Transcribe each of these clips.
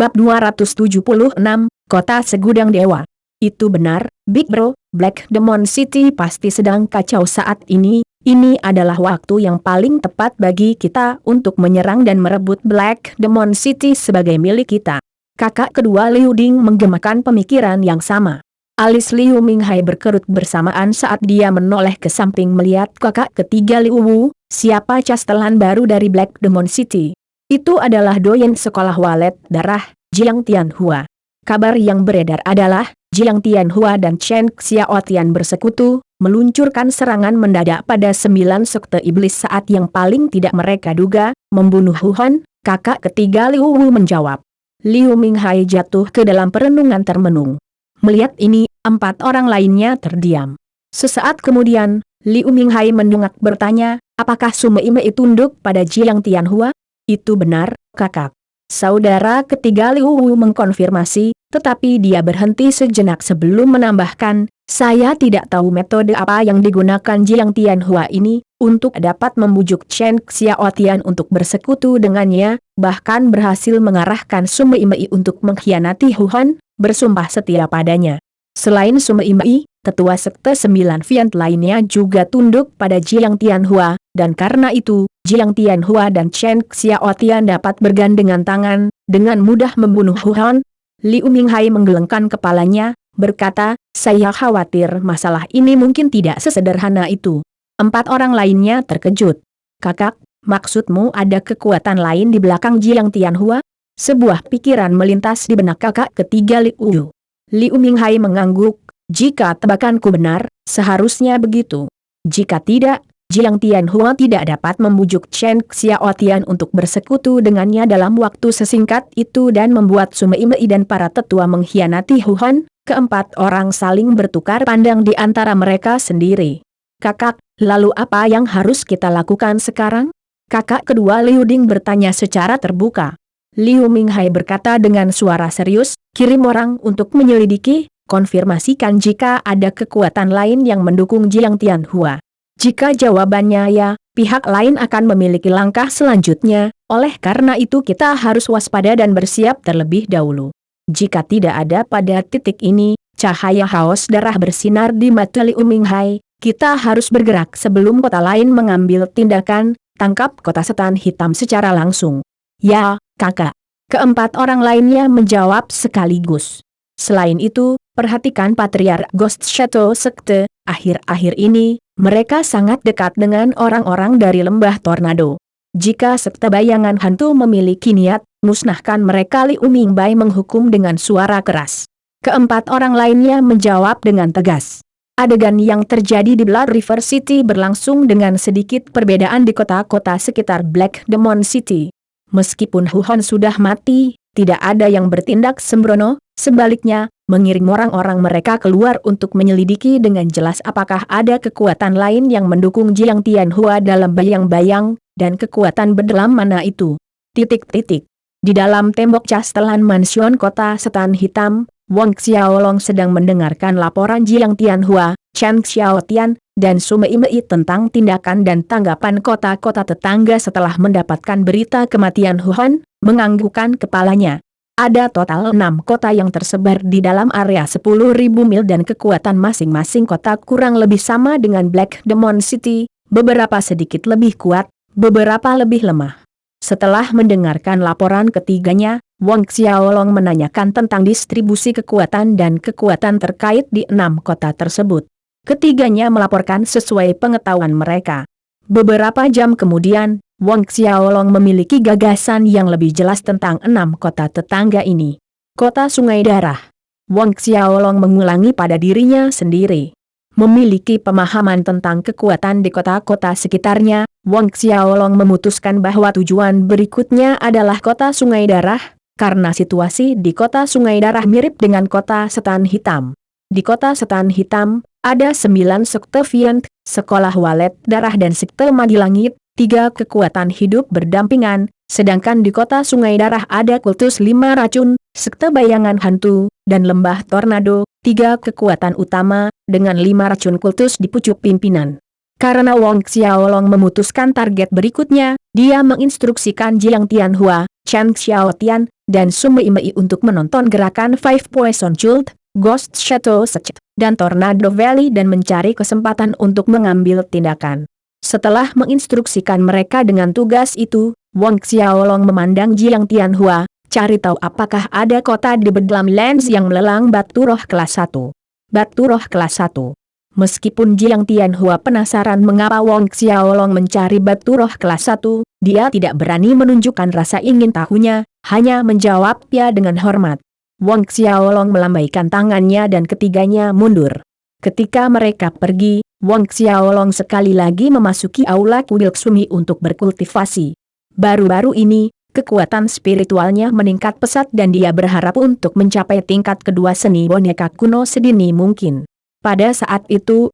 Bab 276, Kota Segudang Dewa. Itu benar, Big Bro, Black Demon City pasti sedang kacau saat ini. Ini adalah waktu yang paling tepat bagi kita untuk menyerang dan merebut Black Demon City sebagai milik kita. Kakak kedua Liu Ding menggemakan pemikiran yang sama. Alis Liu Minghai berkerut bersamaan saat dia menoleh ke samping melihat kakak ketiga Liu Wu, siapa castelan baru dari Black Demon City. Itu adalah doyen sekolah walet darah, Jiang Tianhua. Kabar yang beredar adalah, Jiang Tianhua dan Chen Xiaotian bersekutu, meluncurkan serangan mendadak pada 9 sekte iblis saat yang paling tidak mereka duga, membunuh Huhan. Kakak ketiga Liu Wu menjawab. Liu Minghai jatuh ke dalam perenungan termenung. Melihat ini, 4 orang lainnya terdiam. Sesaat kemudian, Liu Minghai mendongak bertanya, apakah Sumeimei tunduk pada Jiang Tianhua? Itu benar, kakak. Saudara ketiga Liu Wu mengkonfirmasi, tetapi dia berhenti sejenak sebelum menambahkan, saya tidak tahu metode apa yang digunakan Jiang Tianhua ini, untuk dapat membujuk Chen Xiaotian untuk bersekutu dengannya, bahkan berhasil mengarahkan Sumeimei untuk mengkhianati Huhan, bersumpah setia padanya. Selain Sumeimei, tetua sekte 9 Fiant lainnya juga tunduk pada Jiang Tianhua, dan karena itu, Jiang Tianhua dan Chen Xiaotian dapat bergandengan tangan, dengan mudah membunuh Huhan. Liu Minghai menggelengkan kepalanya, berkata, saya khawatir masalah ini mungkin tidak sesederhana itu. 4 orang lainnya terkejut. Kakak, maksudmu ada kekuatan lain di belakang Jiang Tianhua? Sebuah pikiran melintas di benak kakak ketiga Liu Wu. Liu Minghai mengangguk, jika tebakanku benar, seharusnya begitu. Jika tidak, Jiang Tianhua tidak dapat membujuk Chen Xiaotian untuk bersekutu dengannya dalam waktu sesingkat itu dan membuat Sumeimei dan para tetua mengkhianati Huhan. Keempat orang saling bertukar pandang di antara mereka sendiri. Kakak, lalu apa yang harus kita lakukan sekarang? Kakak kedua Liu Ding bertanya secara terbuka. Liu Minghai berkata dengan suara serius, kirim orang untuk menyelidiki, konfirmasikan jika ada kekuatan lain yang mendukung Jiang Tianhua. Jika jawabannya ya, pihak lain akan memiliki langkah selanjutnya, oleh karena itu kita harus waspada dan bersiap terlebih dahulu. Jika tidak ada pada titik ini, cahaya haus darah bersinar di mata Liu Minghai, kita harus bergerak sebelum kota lain mengambil tindakan, tangkap kota setan hitam secara langsung. Ya, kakak. Keempat orang lainnya menjawab sekaligus. Selain itu, perhatikan Patriark Ghost Shadow Sekte, akhir-akhir ini, mereka sangat dekat dengan orang-orang dari lembah Tornado. Jika sekte bayangan hantu memiliki niat, musnahkan mereka. Liu Minghai menghukum dengan suara keras. Keempat orang lainnya menjawab dengan tegas. Adegan yang terjadi di Blood River City berlangsung dengan sedikit perbedaan di kota-kota sekitar Black Demon City. Meskipun Huhan sudah mati, tidak ada yang bertindak sembrono, sebaliknya, mengirim orang-orang mereka keluar untuk menyelidiki dengan jelas apakah ada kekuatan lain yang mendukung Jiang Tianhua dalam bayang-bayang, dan kekuatan berdalam mana itu. Di dalam tembok castelan mansion kota setan hitam, Wang Xiaolong sedang mendengarkan laporan Jiang Tianhua, Chen Xiaotian, dan Sumeimei tentang tindakan dan tanggapan kota-kota tetangga setelah mendapatkan berita kematian Huhan, menganggukkan kepalanya. Ada total 6 kota yang tersebar di dalam area 10.000 mil dan kekuatan masing-masing kota kurang lebih sama dengan Black Demon City, beberapa sedikit lebih kuat, beberapa lebih lemah. Setelah mendengarkan laporan ketiganya, Wang Xiaolong menanyakan tentang distribusi kekuatan dan kekuatan terkait di 6 kota tersebut. Ketiganya melaporkan sesuai pengetahuan mereka. Beberapa jam kemudian, Wang Xiaolong memiliki gagasan yang lebih jelas tentang 6 kota tetangga ini. Kota Sungai Darah. Wang Xiaolong mengulangi pada dirinya sendiri. Memiliki pemahaman tentang kekuatan di kota-kota sekitarnya, Wang Xiaolong memutuskan bahwa tujuan berikutnya adalah kota Sungai Darah, karena situasi di kota Sungai Darah mirip dengan kota Setan Hitam. Di kota Setan Hitam, ada 9 sekte Fiant, sekolah walet darah dan sekte Magi Langit, 3 kekuatan hidup berdampingan, sedangkan di kota Sungai Darah ada kultus 5 racun, sekte bayangan hantu, dan lembah Tornado, 3 kekuatan utama, dengan 5 racun kultus di pucuk pimpinan. Karena Wang Xiaolong memutuskan target berikutnya, Dia menginstruksikan Jiang Tianhua, Chen Xiaotian, dan Sumei Mei untuk menonton gerakan Five Poison Cult, Ghost Shadow Secret, dan Tornado Valley dan mencari kesempatan untuk mengambil tindakan. Setelah menginstruksikan mereka dengan tugas itu, Wang Xiaolong memandang Jiang Tianhua, cari tahu apakah ada kota di Bedlamlands yang melelang batu roh kelas 1. Batu roh kelas 1. Meskipun Jiang Tianhua penasaran mengapa Wang Xiaolong mencari batu roh kelas 1, dia tidak berani menunjukkan rasa ingin tahunya, hanya menjawab ya dengan hormat. Wang Xiaolong melambaikan tangannya dan ketiganya mundur. Ketika mereka pergi, Wang Xiaolong sekali lagi memasuki aula kuil Sumi untuk berkultivasi. Baru-baru ini, kekuatan spiritualnya meningkat pesat dan dia berharap untuk mencapai tingkat kedua seni boneka kuno sedini mungkin. Pada saat itu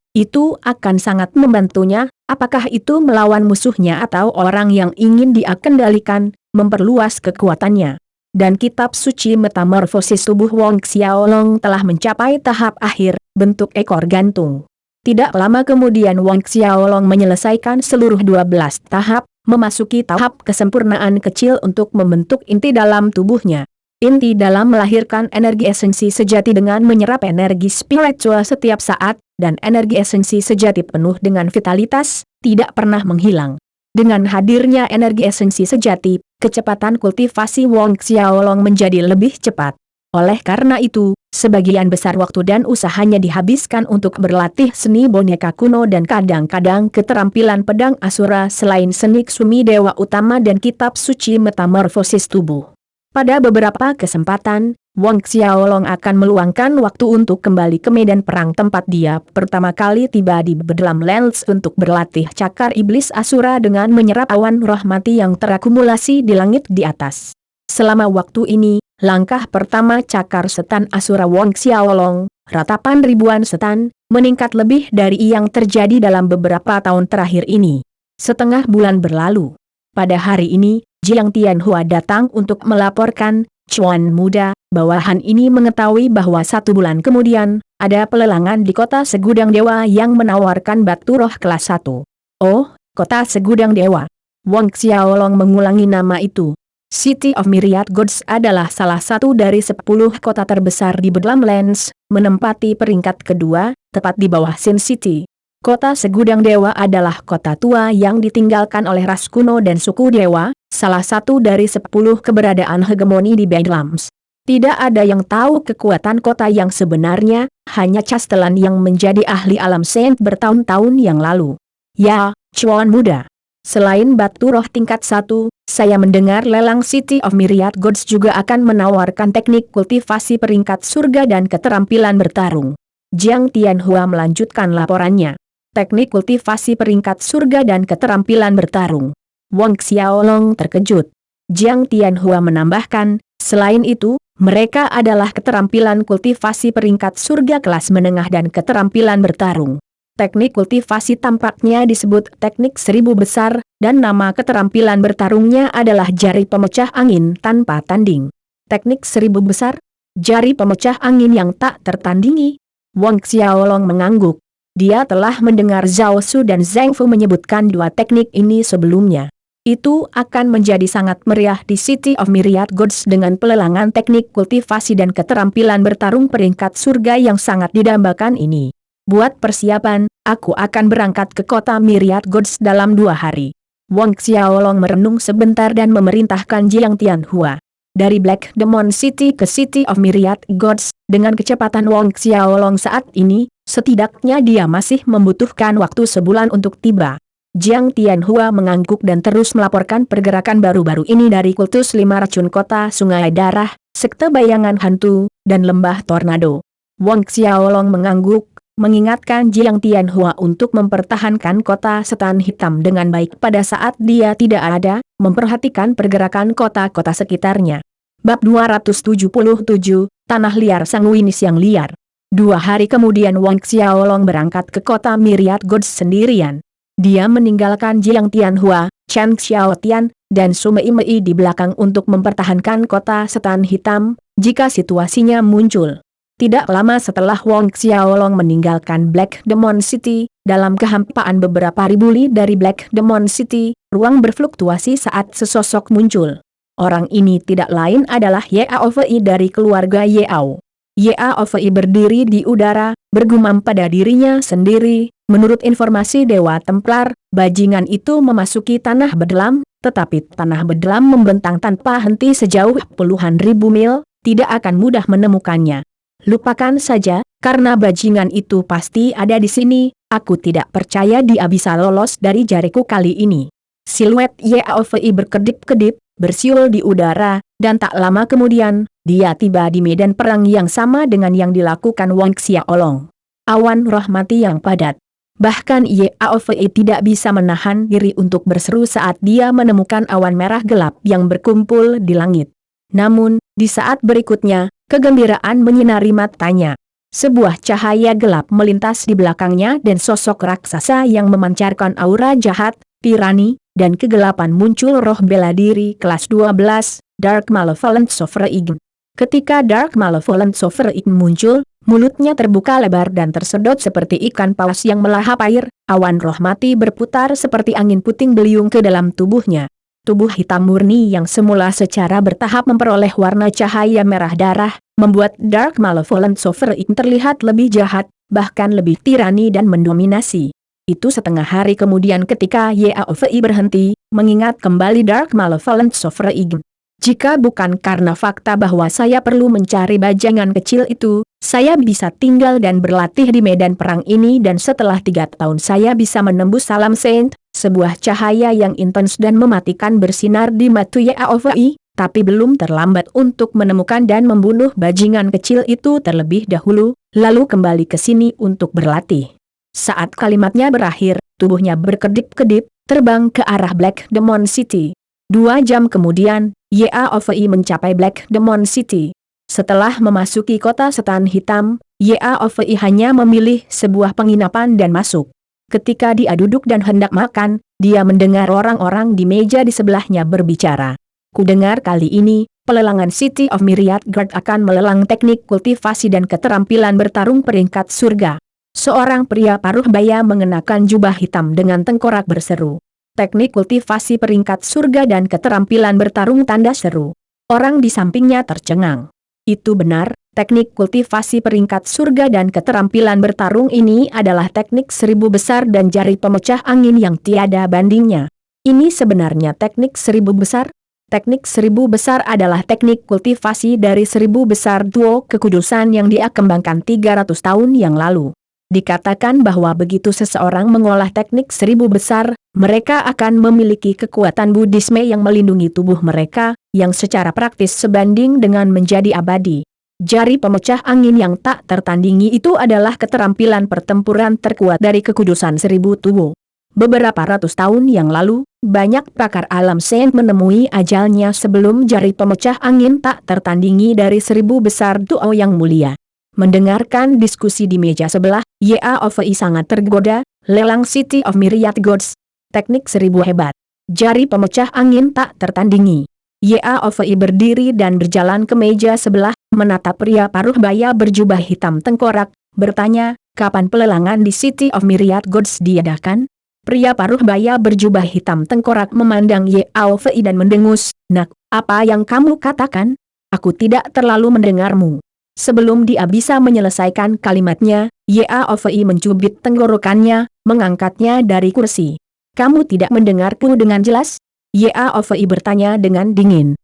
akan sangat membantunya, apakah itu melawan musuhnya atau orang yang ingin dia kendalikan, memperluas kekuatannya. Dan kitab suci metamorfosis tubuh Wang Xiaolong telah mencapai tahap akhir, bentuk ekor gantung. Tidak lama kemudian Wang Xiaolong menyelesaikan seluruh 12 tahap, memasuki tahap kesempurnaan kecil untuk membentuk inti dalam tubuhnya. Inti dalam melahirkan energi esensi sejati dengan menyerap energi spiritual setiap saat, dan energi esensi sejati penuh dengan vitalitas, tidak pernah menghilang. Dengan hadirnya energi esensi sejati, kecepatan kultivasi Wang Xiaolong menjadi lebih cepat. Oleh karena itu, sebagian besar waktu dan usahanya dihabiskan untuk berlatih seni boneka kuno dan kadang-kadang keterampilan pedang Asura selain seni Sumi Dewa Utama dan kitab suci metamorfosis tubuh. Pada beberapa kesempatan, Wang Xiaolong akan meluangkan waktu untuk kembali ke medan perang tempat dia pertama kali tiba di Bedlamlands untuk berlatih cakar iblis Asura dengan menyerap awan roh mati yang terakumulasi di langit di atas. Selama waktu ini, langkah pertama cakar setan Asura Wang Xiaolong, ratapan ribuan setan, meningkat lebih dari yang terjadi dalam beberapa tahun terakhir ini. Setengah bulan berlalu. Pada hari ini, Jiang Tianhua datang untuk melaporkan, Cuan muda, bawahan ini mengetahui bahwa 1 bulan kemudian, ada pelelangan di kota Segudang Dewa yang menawarkan batu roh kelas 1. Oh, kota Segudang Dewa. Wang Xiaolong mengulangi nama itu. City of Myriad Gods adalah salah satu dari 10 kota terbesar di Bedlamlands, menempati peringkat kedua, tepat di bawah Sin City. Kota Segudang Dewa adalah kota tua yang ditinggalkan oleh ras kuno dan suku dewa, salah satu dari 10 keberadaan hegemoni di Bedlams. Tidak ada yang tahu kekuatan kota yang sebenarnya, hanya Castellan yang menjadi ahli alam saint bertahun-tahun yang lalu. Ya, Cuan muda. Selain batu roh tingkat 1, saya mendengar lelang City of Myriad Gods juga akan menawarkan teknik kultivasi peringkat surga dan keterampilan bertarung. Jiang Tianhua melanjutkan laporannya. Teknik kultivasi peringkat surga dan keterampilan bertarung. Wang Xiaolong terkejut. Jiang Tianhua menambahkan, selain itu, mereka adalah keterampilan kultivasi peringkat surga kelas menengah dan keterampilan bertarung. Teknik kultivasi tampaknya disebut teknik 1000 besar, dan nama keterampilan bertarungnya adalah jari pemecah angin tanpa tanding. Teknik 1000 besar? Jari pemecah angin yang tak tertandingi? Wang Xiaolong mengangguk. Dia telah mendengar Zhao Su dan Zheng Fu menyebutkan dua teknik ini sebelumnya. Itu akan menjadi sangat meriah di City of Myriad Gods dengan pelelangan teknik kultivasi dan keterampilan bertarung peringkat surga yang sangat didambakan ini. Buat persiapan, aku akan berangkat ke kota Myriad Gods dalam 2 hari. Wang Xiaolong merenung sebentar dan memerintahkan Jiang Tianhua. Dari Black Demon City ke City of Myriad Gods, dengan kecepatan Wang Xiaolong saat ini, setidaknya dia masih membutuhkan waktu sebulan untuk tiba. Jiang Tianhua mengangguk dan terus melaporkan pergerakan baru-baru ini dari kultus 5 racun kota Sungai Darah, sekte bayangan hantu, dan lembah tornado. Wang Xiaolong mengangguk, mengingatkan Jiang Tianhua untuk mempertahankan kota setan hitam dengan baik pada saat dia tidak ada, memperhatikan pergerakan kota-kota sekitarnya. Bab 277, Tanah Liar Sanguinis yang Liar. 2 hari kemudian Wang Xiaolong berangkat ke kota Myriad Gods sendirian. Dia meninggalkan Jiang Tianhua, Chen Xiaotian, dan Sumei Mei di belakang untuk mempertahankan kota setan hitam, jika situasinya muncul. Tidak lama setelah Wong Xiaolong meninggalkan Black Demon City, dalam kehampaan beberapa ribu li dari Black Demon City, ruang berfluktuasi saat sesosok muncul. Orang ini tidak lain adalah Yao Fei dari keluarga Yao. Yao Fei berdiri di udara, bergumam pada dirinya sendiri, menurut informasi Dewa Templar, bajingan itu memasuki tanah Bedelam, tetapi tanah Bedelam membentang tanpa henti sejauh puluhan ribu mil, tidak akan mudah menemukannya. Lupakan saja, karena bajingan itu pasti ada di sini, aku tidak percaya dia bisa lolos dari jariku kali ini. Siluet Yao Fei berkedip-kedip, bersiul di udara, dan tak lama kemudian, dia tiba di medan perang yang sama dengan yang dilakukan Wong Xiaolong. Awan roh mati yang padat. Bahkan Yao Fei tidak bisa menahan diri untuk berseru saat dia menemukan awan merah gelap yang berkumpul di langit. Namun, di saat berikutnya, kegembiraan menyinari matanya. Sebuah cahaya gelap melintas di belakangnya dan sosok raksasa yang memancarkan aura jahat, tirani, dan kegelapan muncul roh bela diri kelas 12, Dark Malevolent Sovereign. Ketika Dark Malevolent Sovereign muncul, mulutnya terbuka lebar dan tersedot seperti ikan paus yang melahap air, awan roh mati berputar seperti angin puting beliung ke dalam tubuhnya. Tubuh hitam murni yang semula secara bertahap memperoleh warna cahaya merah darah, membuat Dark Malevolent Sovereign terlihat lebih jahat, bahkan lebih tirani dan mendominasi. Itu setengah hari kemudian ketika Yao Fei berhenti, mengingat kembali Dark Malevolent Sovereign. Jika bukan karena fakta bahwa saya perlu mencari bajingan kecil itu, saya bisa tinggal dan berlatih di medan perang ini dan setelah 3 tahun saya bisa menembus Salam Saint. Sebuah cahaya yang intens dan mematikan bersinar di mata Yao Fei, tapi belum terlambat untuk menemukan dan membunuh bajingan kecil itu terlebih dahulu, lalu kembali ke sini untuk berlatih. Saat kalimatnya berakhir, tubuhnya berkedip-kedip, terbang ke arah Black Demon City. 2 jam kemudian, Yao Fei mencapai Black Demon City. Setelah memasuki kota setan hitam, Yao Fei hanya memilih sebuah penginapan dan masuk. Ketika dia duduk dan hendak makan, dia mendengar orang-orang di meja di sebelahnya berbicara. Kudengar kali ini, pelelangan City of Myriad Guard akan melelang teknik kultivasi dan keterampilan bertarung peringkat surga. Seorang pria paruh baya mengenakan jubah hitam dengan tengkorak berseru. Teknik kultivasi peringkat surga dan keterampilan bertarung tanda seru. Orang di sampingnya tercengang. Itu benar, teknik kultivasi peringkat surga dan keterampilan bertarung ini adalah teknik 1000 besar dan jari pemecah angin yang tiada bandingnya. Ini sebenarnya teknik 1000 besar? Teknik 1000 besar adalah teknik kultivasi dari 1000 besar duo kekudusan yang dia kembangkan 300 tahun yang lalu. Dikatakan bahwa begitu seseorang mengolah teknik 1000 besar, mereka akan memiliki kekuatan Buddhisme yang melindungi tubuh mereka, yang secara praktis sebanding dengan menjadi abadi. Jari pemecah angin yang tak tertandingi itu adalah keterampilan pertempuran terkuat dari kekudusan 1000 tubuh. Beberapa ratus tahun yang lalu, banyak pakar alam saint menemui ajalnya sebelum jari pemecah angin tak tertandingi dari 1000 besar duo yang mulia. Mendengarkan diskusi di meja sebelah, Yao Fei sangat tergoda. Lelang City of Myriad Gods. Teknik 1000 hebat. Jari pemecah angin tak tertandingi. Yao Fei berdiri dan berjalan ke meja sebelah, menatap pria paruh baya berjubah hitam tengkorak, bertanya, kapan pelelangan di City of Myriad Gods diadakan? Pria paruh baya berjubah hitam tengkorak memandang Yao Fei dan mendengus, "Nak, apa yang kamu katakan? Aku tidak terlalu mendengarmu." Sebelum dia bisa menyelesaikan kalimatnya, Yao Fei mencubit tenggorokannya, mengangkatnya dari kursi. "Kamu tidak mendengarku dengan jelas?" Yao Fei bertanya dengan dingin.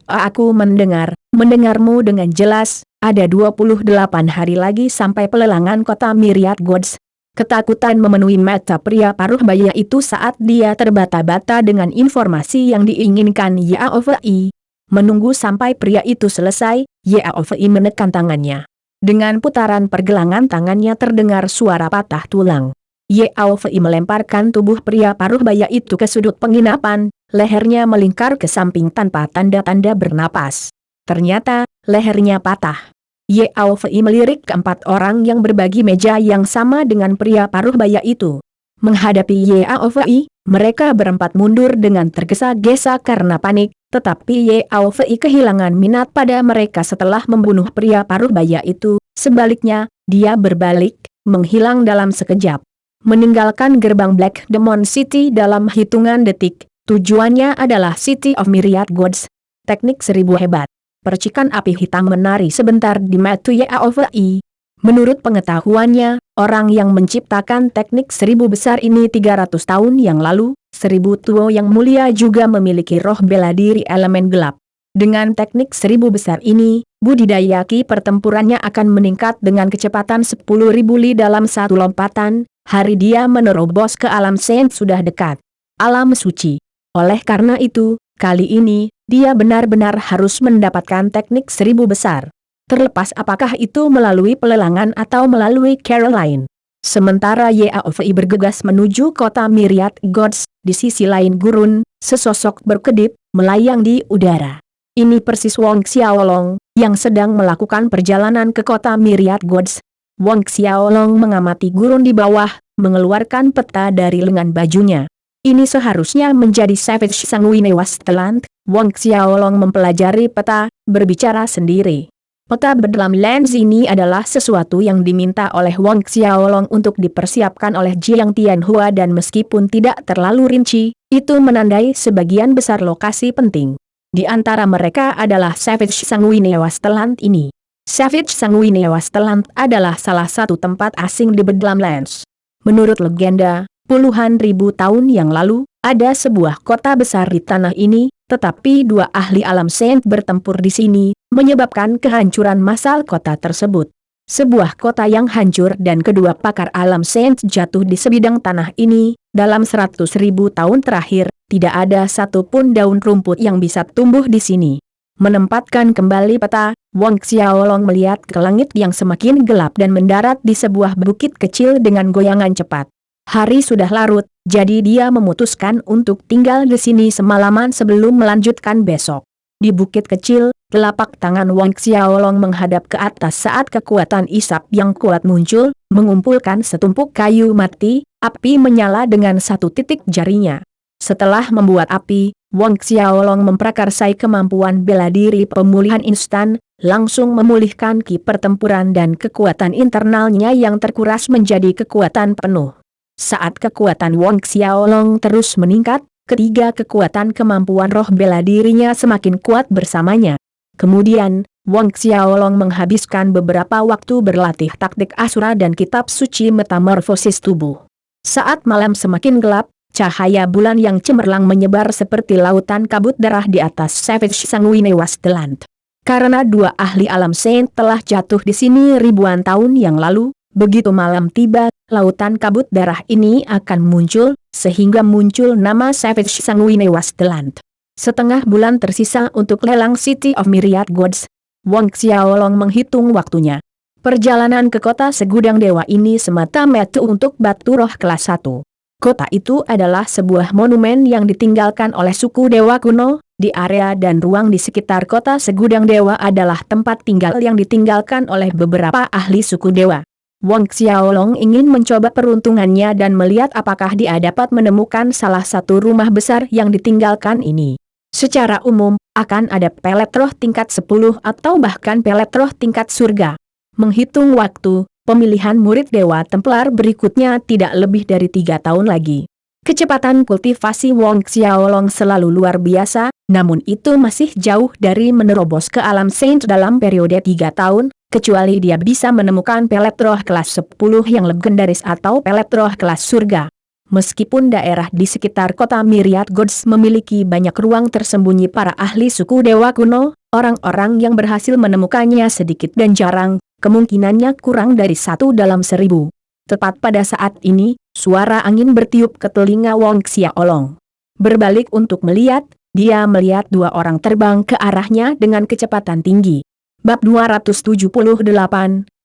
Aku mendengarmu dengan jelas, ada 28 hari lagi sampai pelelangan kota Myriad Gods." Ketakutan memenuhi mata pria paruh baya itu saat dia terbata-bata dengan informasi yang diinginkan Yao Fei. Menunggu sampai pria itu selesai, Yao Fei menekan tangannya. Dengan putaran pergelangan tangannya terdengar suara patah tulang. Yao Fei melemparkan tubuh pria paruh baya itu ke sudut penginapan, lehernya melingkar ke samping tanpa tanda-tanda bernapas. Ternyata, lehernya patah. Yao Fei melirik ke 4 orang yang berbagi meja yang sama dengan pria paruh baya itu. Menghadapi Yao Fei, mereka berempat mundur dengan tergesa-gesa karena panik, tetapi Yao Fei kehilangan minat pada mereka setelah membunuh pria paruh baya itu. Sebaliknya, dia berbalik, menghilang dalam sekejap. Meninggalkan gerbang Black Demon City dalam hitungan detik, tujuannya adalah City of Myriad Gods. Teknik 1000 hebat. Percikan api hitam menari sebentar di mata Yao Fei. Menurut pengetahuannya, orang yang menciptakan teknik 1000 besar ini 300 tahun yang lalu, 1000 Tuo yang mulia juga memiliki roh bela diri elemen gelap. Dengan teknik 1000 besar ini, budidaya ki pertempurannya akan meningkat dengan kecepatan 10.000 li dalam satu lompatan. Hari dia menerobos ke alam saint sudah dekat. Alam suci. Oleh karena itu, kali ini, dia benar-benar harus mendapatkan teknik 1000 besar. Terlepas apakah itu melalui pelelangan atau melalui Caroline. Sementara Yao Fei bergegas menuju kota Myriad Gods, di sisi lain gurun, sesosok berkedip, melayang di udara. Ini persis Wong Xiaolong, yang sedang melakukan perjalanan ke kota Myriad Gods. Wong Xiaolong mengamati gurun di bawah, mengeluarkan peta dari lengan bajunya. Ini seharusnya menjadi Savage Sanguine Wasteland. Wong Xiaolong mempelajari peta, berbicara sendiri. Peta berdalam lens ini adalah sesuatu yang diminta oleh Wong Xiaolong untuk dipersiapkan oleh Jiang Tianhua dan meskipun tidak terlalu rinci, itu menandai sebagian besar lokasi penting. Di antara mereka adalah Savage Sanguine Wasteland ini. Savage Sanguine Wasteland adalah salah satu tempat asing di Bedlam Lands. Menurut legenda, puluhan ribu tahun yang lalu, ada sebuah kota besar di tanah ini, tetapi dua ahli alam saint bertempur di sini, menyebabkan kehancuran massal kota tersebut. Sebuah kota yang hancur dan kedua pakar alam saint jatuh di sebidang tanah ini. Dalam 100.000 tahun terakhir, tidak ada satupun daun rumput yang bisa tumbuh di sini. Menempatkan kembali peta, Wong Xiaolong melihat ke langit yang semakin gelap dan mendarat di sebuah bukit kecil dengan goyangan cepat. Hari sudah larut, jadi dia memutuskan untuk tinggal di sini semalaman sebelum melanjutkan besok. Di bukit kecil, telapak tangan Wong Xiaolong menghadap ke atas saat kekuatan isap yang kuat muncul, mengumpulkan setumpuk kayu mati, api menyala dengan satu titik jarinya. Setelah membuat api, Wong Xiaolong memprakarsai kemampuan bela diri pemulihan instan, langsung memulihkan ki pertempuran dan kekuatan internalnya yang terkuras menjadi kekuatan penuh. Saat kekuatan Wong Xiaolong terus meningkat, ketiga kekuatan kemampuan roh bela dirinya semakin kuat bersamanya. Kemudian, Wong Xiaolong menghabiskan beberapa waktu berlatih taktik Asura dan kitab suci metamorfosis tubuh. Saat malam semakin gelap, cahaya bulan yang cemerlang menyebar seperti lautan kabut darah di atas Savage Sanguine Wasteland. Karena dua ahli alam saint telah jatuh di sini ribuan tahun yang lalu, begitu malam tiba, lautan kabut darah ini akan muncul, sehingga muncul nama Savage Sanguine Wasteland. Setengah bulan tersisa untuk lelang City of Myriad Gods. Wong Xiaolong menghitung waktunya. Perjalanan ke kota segudang dewa ini semata-mata untuk batu roh kelas 1. Kota itu adalah sebuah monumen yang ditinggalkan oleh suku dewa kuno. Di area dan ruang di sekitar kota segudang dewa adalah tempat tinggal yang ditinggalkan oleh beberapa ahli suku dewa. Wong Xiaolong ingin mencoba peruntungannya dan melihat apakah dia dapat menemukan salah satu rumah besar yang ditinggalkan ini. Secara umum, akan ada pelet roh tingkat 10 atau bahkan pelet roh tingkat surga. Menghitung waktu, pemilihan murid Dewa Templar berikutnya tidak lebih dari 3 tahun lagi. Kecepatan kultivasi Wong Xiaolong selalu luar biasa, namun itu masih jauh dari menerobos ke alam saint dalam periode 3 tahun, kecuali dia bisa menemukan pelet roh kelas 10 yang legendaris atau pelet roh kelas surga. Meskipun daerah di sekitar kota Myriad Gods memiliki banyak ruang tersembunyi para ahli suku dewa kuno, orang-orang yang berhasil menemukannya sedikit dan jarang, kemungkinannya kurang dari 1 dalam 1000. Tepat pada saat ini, suara angin bertiup ke telinga Wong Xiaolong. Berbalik untuk melihat, dia melihat 2 orang terbang ke arahnya dengan kecepatan tinggi. Bab 278,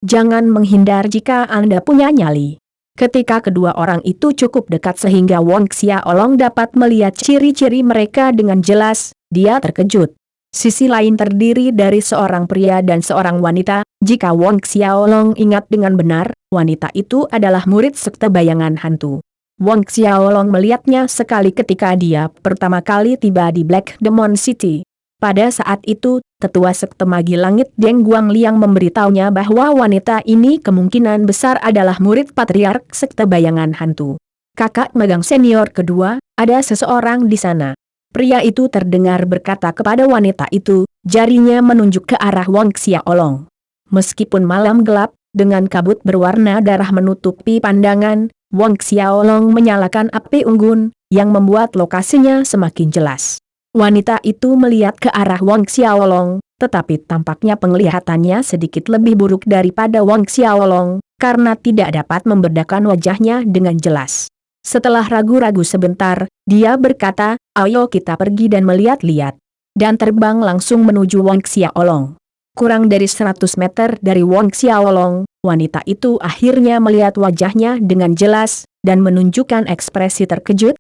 jangan menghindar jika Anda punya nyali. Ketika kedua orang itu cukup dekat sehingga Wong Xiaolong dapat melihat ciri-ciri mereka dengan jelas, dia terkejut. Sisi lain terdiri dari seorang pria dan seorang wanita. Jika Wong Xiaolong ingat dengan benar, wanita itu adalah murid sekte bayangan hantu. Wang Xiaolong melihatnya sekali ketika dia pertama kali tiba di Black Demon City. Pada saat itu, tetua sekte magi langit Deng Guangliang memberitahunya bahwa wanita ini kemungkinan besar adalah murid patriark sekte bayangan hantu. Kakak magang senior kedua, ada seseorang di sana. Pria itu terdengar berkata kepada wanita itu, jarinya menunjuk ke arah Wang Xiaolong. Meskipun malam gelap, dengan kabut berwarna darah menutupi pandangan, Wang Xiaolong menyalakan api unggun, yang membuat lokasinya semakin jelas. Wanita itu melihat ke arah Wang Xiaolong, tetapi tampaknya penglihatannya sedikit lebih buruk daripada Wang Xiaolong, karena tidak dapat membedakan wajahnya dengan jelas. Setelah ragu-ragu sebentar, dia berkata, ayo kita pergi dan melihat-lihat. Dan terbang langsung menuju Wang Xiaolong. Kurang dari 100 meter dari Wang Xiaolong, wanita itu akhirnya melihat wajahnya dengan jelas, dan menunjukkan ekspresi terkejut.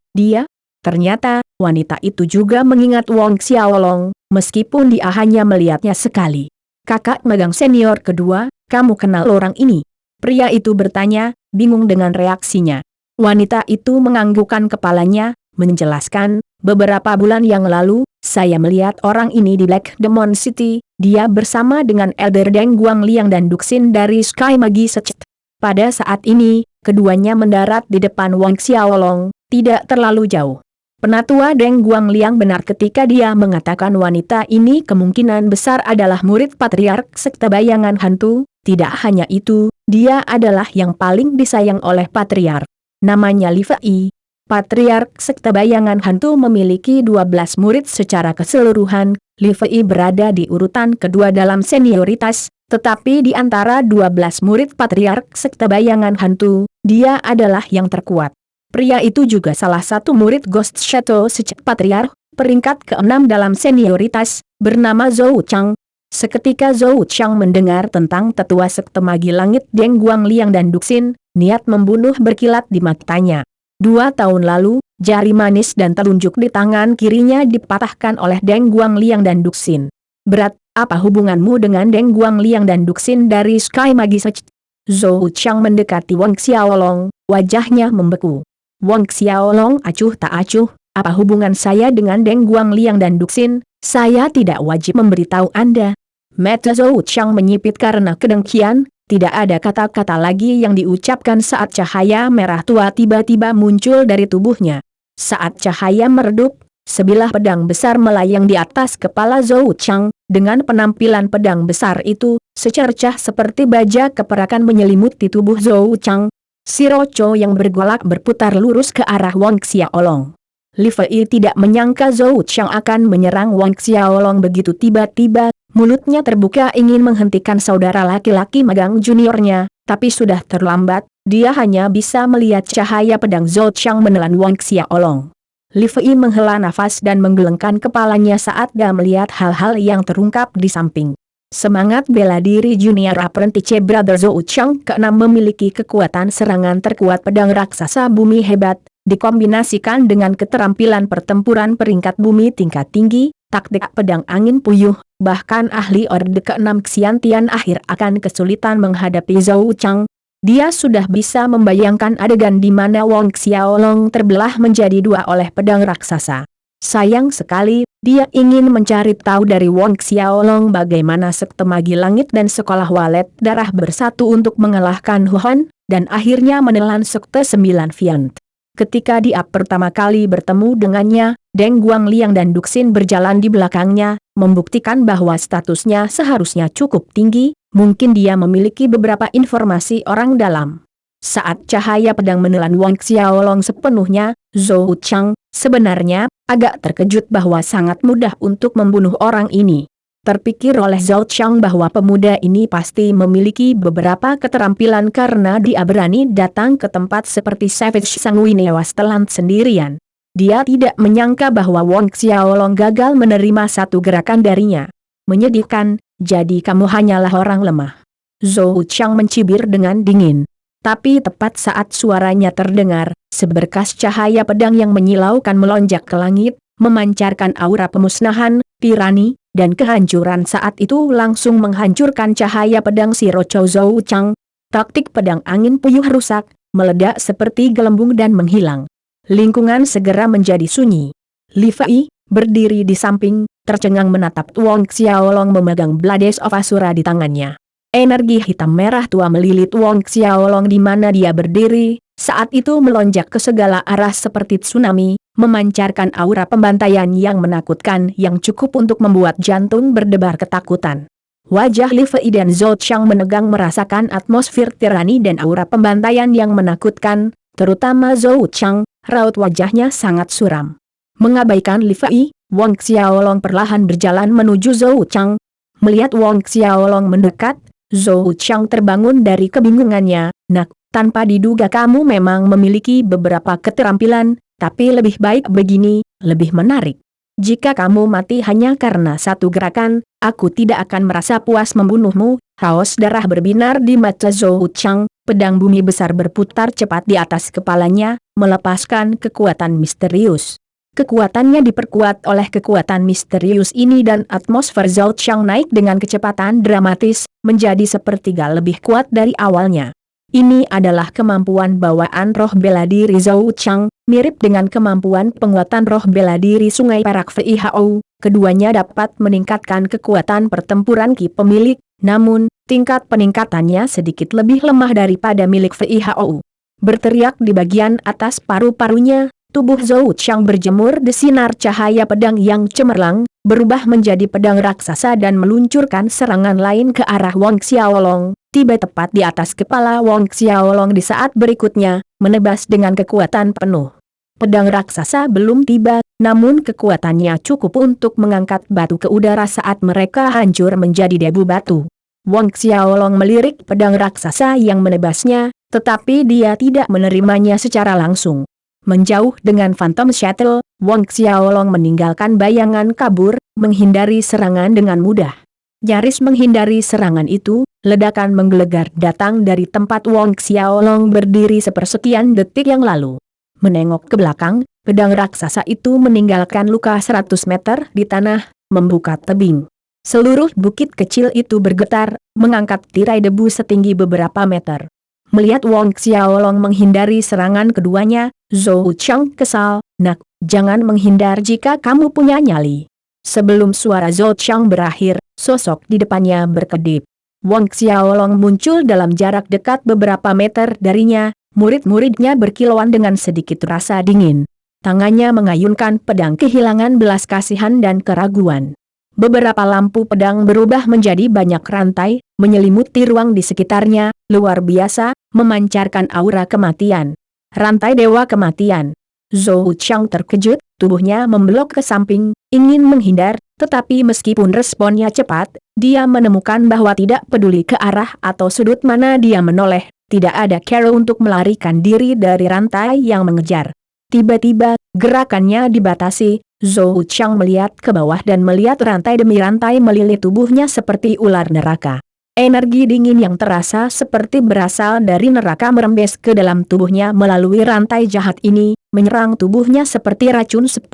Ternyata, wanita itu juga mengingat Wang Xiaolong, meskipun dia hanya melihatnya sekali. Kakak magang senior kedua, kamu kenal orang ini? Pria itu bertanya, bingung dengan reaksinya. Wanita itu menganggukkan kepalanya, menjelaskan, beberapa bulan yang lalu, saya melihat orang ini di Black Demon City, dia bersama dengan Elder Deng Guangliang dan Duxin dari Sky Magi Secet. Pada saat ini, keduanya mendarat di depan Wang Xiaolong, tidak terlalu jauh. Penatua Deng Guangliang benar ketika dia mengatakan wanita ini kemungkinan besar adalah murid patriark sekte bayangan hantu. Tidak hanya itu, dia adalah yang paling disayang oleh patriark. Namanya Li Fei. Patriark sekte bayangan hantu memiliki 12 murid secara keseluruhan. Li Fei berada di urutan kedua dalam senioritas, tetapi di antara 12 murid patriark sekte bayangan hantu, dia adalah yang terkuat. Pria itu juga salah satu murid Ghost Shadow Secet Patriark, peringkat ke-6 dalam senioritas, bernama Zhou Chang. Seketika Zhou Chang mendengar tentang tetua sekte magi langit Deng Guangliang dan Duxin, niat membunuh berkilat di matanya. 2 tahun lalu, jari manis dan telunjuk di tangan kirinya dipatahkan oleh Deng Guangliang dan Duxin. Berat, apa hubunganmu dengan Deng Guangliang dan Duxin dari Sky Magi Secet? Zhou Chang mendekati Wang Xiaolong, wajahnya membeku. Wang Xiaolong acuh tak acuh, apa hubungan saya dengan Deng Guangliang dan Duxin? Saya tidak wajib memberitahu Anda. Mata Zhou Chang menyipit karena kedengkian, tidak ada kata-kata lagi yang diucapkan saat cahaya merah tua tiba-tiba muncul dari tubuhnya. Saat cahaya meredup, sebilah pedang besar melayang di atas kepala Zhou Chang, dengan penampilan pedang besar itu, secercah seperti baja keperakan menyelimuti tubuh Zhou Chang. Si roco yang bergolak berputar lurus ke arah Wang Xiaolong. Li Fei tidak menyangka Zhou Chang akan menyerang Wang Xiaolong begitu tiba-tiba, mulutnya terbuka ingin menghentikan saudara laki-laki magang juniornya, tapi sudah terlambat, dia hanya bisa melihat cahaya pedang Zhou Chang menelan Wang Xiaolong. Li Fei menghela nafas dan menggelengkan kepalanya saat dia melihat hal-hal yang terungkap di samping. Semangat bela diri junior apprentice Brother Zhou Chang ke-6 memiliki kekuatan serangan terkuat pedang raksasa bumi hebat, dikombinasikan dengan keterampilan pertempuran peringkat bumi tingkat tinggi, taktik pedang angin puyuh, bahkan ahli orde ke-6 Xiantian akhir akan kesulitan menghadapi Zhou Chang. Dia sudah bisa membayangkan adegan di mana Wang Xiaolong terbelah menjadi 2 oleh pedang raksasa. Sayang sekali, dia ingin mencari tahu dari Wang Xiaolong bagaimana sekte magi langit dan sekolah walet darah bersatu untuk mengalahkan Huan, dan akhirnya menelan sekte 9 Fiant. Ketika dia pertama kali bertemu dengannya, Deng Guangliang dan Duxin berjalan di belakangnya, membuktikan bahwa statusnya seharusnya cukup tinggi, mungkin dia memiliki beberapa informasi orang dalam. Saat cahaya pedang menelan Wang Xiaolong sepenuhnya, Zhou Chang, sebenarnya, agak terkejut bahwa sangat mudah untuk membunuh orang ini. Terpikir oleh Zhou Chang bahwa pemuda ini pasti memiliki beberapa keterampilan karena dia berani datang ke tempat seperti Savage Sanguinewa telan sendirian. Dia tidak menyangka bahwa Wang Xiaolong gagal menerima satu gerakan darinya. Menyedihkan, jadi kamu hanyalah orang lemah. Zhou Chang mencibir dengan dingin. Tapi tepat saat suaranya terdengar, seberkas cahaya pedang yang menyilaukan melonjak ke langit, memancarkan aura pemusnahan, tirani, dan kehancuran saat itu langsung menghancurkan cahaya pedang si roco Zhou Chang. Taktik pedang angin puyuh rusak, meledak seperti gelembung dan menghilang. Lingkungan segera menjadi sunyi. Li Fei, berdiri di samping, tercengang menatap Wong Xiaolong memegang Blades of Asura di tangannya. Energi hitam merah tua melilit Wong Xiaolong di mana dia berdiri, saat itu melonjak ke segala arah seperti tsunami, memancarkan aura pembantaian yang menakutkan yang cukup untuk membuat jantung berdebar ketakutan. Wajah Li Fei dan Zhou Qiang menegang merasakan atmosfer tirani dan aura pembantaian yang menakutkan, terutama Zhou Qiang, raut wajahnya sangat suram. Mengabaikan Li Fei, Wong Xiaolong perlahan berjalan menuju Zhou Qiang. Melihat Wong Xiaolong mendekat, Zhou Qiang terbangun dari kebingungannya. "Nak, tanpa diduga kamu memang memiliki beberapa keterampilan, tapi lebih baik begini, lebih menarik. Jika kamu mati hanya karena satu gerakan, aku tidak akan merasa puas membunuhmu." Haus darah berbinar di mata Zhou Qiang, pedang bumi besar berputar cepat di atas kepalanya, melepaskan kekuatan misterius. Kekuatannya diperkuat oleh kekuatan misterius ini dan atmosfer Zhou Qiang naik dengan kecepatan dramatis, menjadi sepertiga lebih kuat dari awalnya. Ini adalah kemampuan bawaan roh bela diri Zhou Qiang, mirip dengan kemampuan penguatan roh bela diri Sungai Perak Fei Hao. Keduanya dapat meningkatkan kekuatan pertempuran Ki pemilik, namun, tingkat peningkatannya sedikit lebih lemah daripada milik Fei Hao. Berteriak di bagian atas paru-parunya, tubuh Zhou Qiang berjemur di sinar cahaya pedang yang cemerlang, berubah menjadi pedang raksasa dan meluncurkan serangan lain ke arah Wong Xiaolong, tiba tepat di atas kepala Wong Xiaolong di saat berikutnya, menebas dengan kekuatan penuh. Pedang raksasa belum tiba, namun kekuatannya cukup untuk mengangkat batu ke udara saat mereka hancur menjadi debu batu. Wong Xiaolong melirik pedang raksasa yang menebasnya, tetapi dia tidak menerimanya secara langsung. Menjauh dengan Phantom Shuttle, Wong Xiaolong meninggalkan bayangan kabur, menghindari serangan dengan mudah. Nyaris menghindari serangan itu, ledakan menggelegar datang dari tempat Wong Xiaolong berdiri sepersekian detik yang lalu. Menengok ke belakang, pedang raksasa itu meninggalkan luka 100 meter di tanah, membuka tebing. Seluruh bukit kecil itu bergetar, mengangkat tirai debu setinggi beberapa meter. Melihat Wong Xiaolong menghindari serangan keduanya, Zhou Qiang kesal, "Nak, jangan menghindar jika kamu punya nyali." Sebelum suara Zhou Qiang berakhir, sosok di depannya berkedip. Wong Xiaolong muncul dalam jarak dekat beberapa meter darinya, murid-muridnya berkilauan dengan sedikit rasa dingin. Tangannya mengayunkan pedang kehilangan belas kasihan dan keraguan. Beberapa lampu pedang berubah menjadi banyak rantai, menyelimuti ruang di sekitarnya, luar biasa, memancarkan aura kematian. Rantai Dewa Kematian. Zhou Qiang terkejut, tubuhnya membelok ke samping, ingin menghindar, tetapi meskipun responnya cepat, dia menemukan bahwa tidak peduli ke arah atau sudut mana dia menoleh, tidak ada cara untuk melarikan diri dari rantai yang mengejar. Tiba-tiba, gerakannya dibatasi. Zhou Qiang melihat ke bawah dan melihat rantai demi rantai melilit tubuhnya seperti ular neraka. Energi dingin yang terasa seperti berasal dari neraka merembes ke dalam tubuhnya melalui rantai jahat ini, menyerang tubuhnya seperti racun 10.000